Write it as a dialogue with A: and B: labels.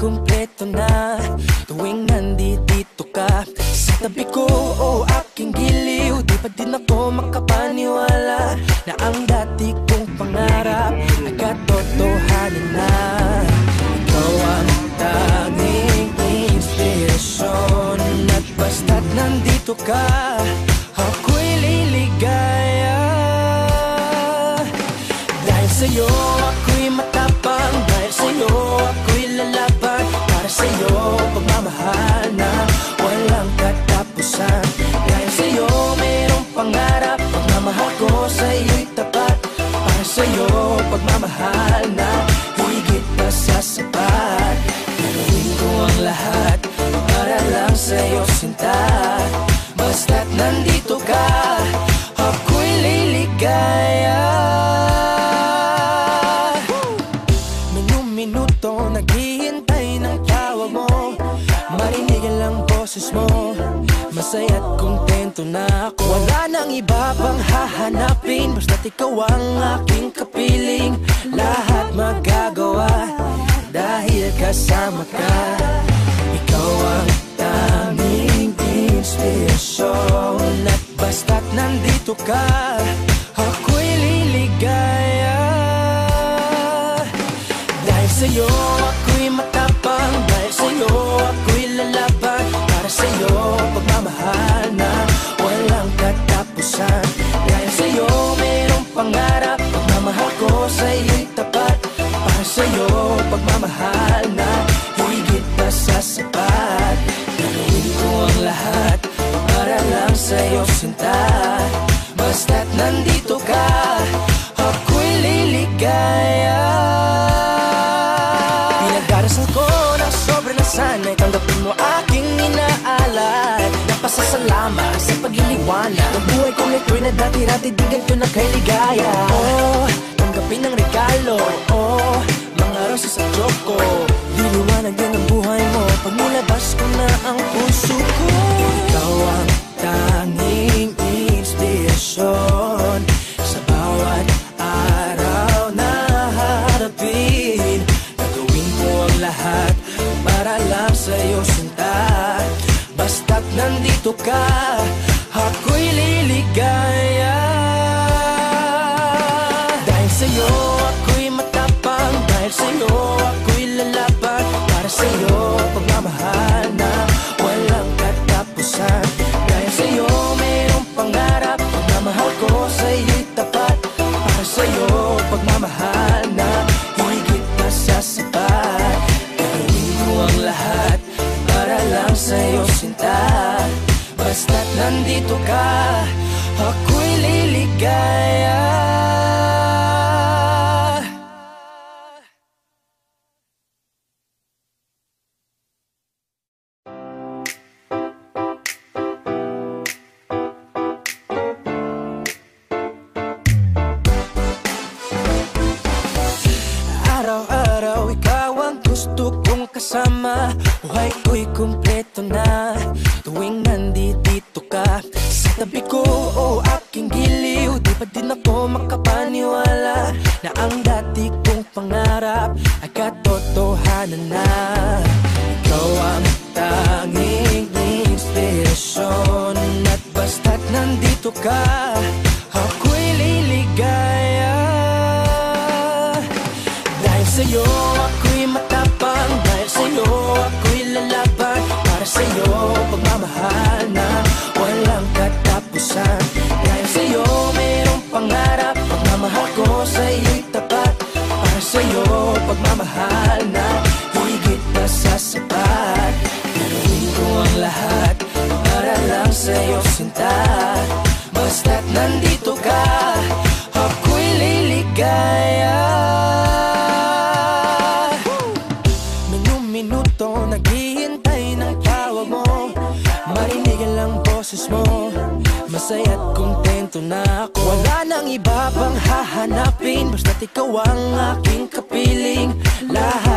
A: kumpleto na tuwing nandito ka sa tabi ko o aking giliw. Di pa din ako makapaniwala na ang dati kong pangarap ay katotohanan na. Ikaw ang tanging inspirasyon at basta't nandito ka, ako'y liligaya. Dahil sa'yo ako'y matapang, dahil sa'yo ako'y lalaban. Para sa'yo pagmamahal na walang katapusan. Dahil sa'yo mayroong pangarap, pagmamahal ko sa'yo'y tapat. Para sa'yo pagmamahal na higit pa sa sapat. Gagawin ko ang lahat para lang sa'yo sinta. Basta't nandito ka, ako'y liligaya. Minuto naghihintay ng tawag mo, marinigan lang boses mo. Masaya't kontento na ako. Wala nang iba pang hahanapin, basta't ikaw ang aking kapiling. Lahat magagawa dahil kasama ka. Ikaw ang tanging inspirasyon at basta't nandito ka, ako'y liligaya. Dahil sa'yo ako'y matapang, dahil sa'yo ako'y lalaban. Para sa'yo pagmamahal na walang katapusan. Dahil sa'yo mayroong pangarap, pagmamahal ko sa'yo'y tapat. Para sa'yo pagmamahal na higit pa sa sapat. Gagawin ko ang lahat para lang sa'yo sinta. Basta't nandito ka, ako'y liligaya. Pinagdarasal ko ng sobrang nasanay, tanggapin mo aking inaalay. Napasasalamat sa pagliliwanag ng buhay kong ito'y na dati-dati di ganito na kay ligaya. Oh, tanggapin ang regalo, oh, mga rosas at choco. Diliwanag din ang buhay mo pag nilabas ko na ang puso ko. Ikaw ang tanging inspirasyon sa bawat araw na harapin. Gagawin ko ang lahat para lang sa'yo sinta. Basta't nandito ka, ako'y liligaya. Dahil sa'yo ako'y matapang, dahil sa'yo ako'y lalaban. Para sa'yo pagmamahal na walang katapusan. Dahil sa'yo mayroong pangarap, pagmamahal ko sa'yo'y tapat. Para sa'yo pagmamahal na higit pa sa sapat. Gagawin ko ang lahat para lang sa'yo sinta. Basta't nandito ka, ako'y liligaya. Araw-araw ikaw ang gusto kong kasama. Buhay ko'y kumpleto na tuwing nandito ka sa tabi ko o aking giliw. Di pa din ako makapaniwala na ang dati kong pangarap ay katotohanan na. Ikaw ang tanging inspirasyon at basta't nandito ka, ako'y liligaya. Dahil sa'yo ako'y matapang, dahil sa'yo ako'y lalaban. Para sa'yo pagmamahal na walang katapusan. Dahil sa'yo mayroong pangarap, pagmamahal ko sa'yo'y tapat. Para sa'yo pagmamahal na higit pa sa sapat. Gagawin ko ang lahat para lang sa'yo sinta. Basta't nandito ka, ako'y liligaya. Minuto naghihintay ng tawag mo, marinigan lang boses mo. Masaya't kontento na ako. Wala nang iba pang hahanapin, basta't ikaw ang aking kapiling. Lahat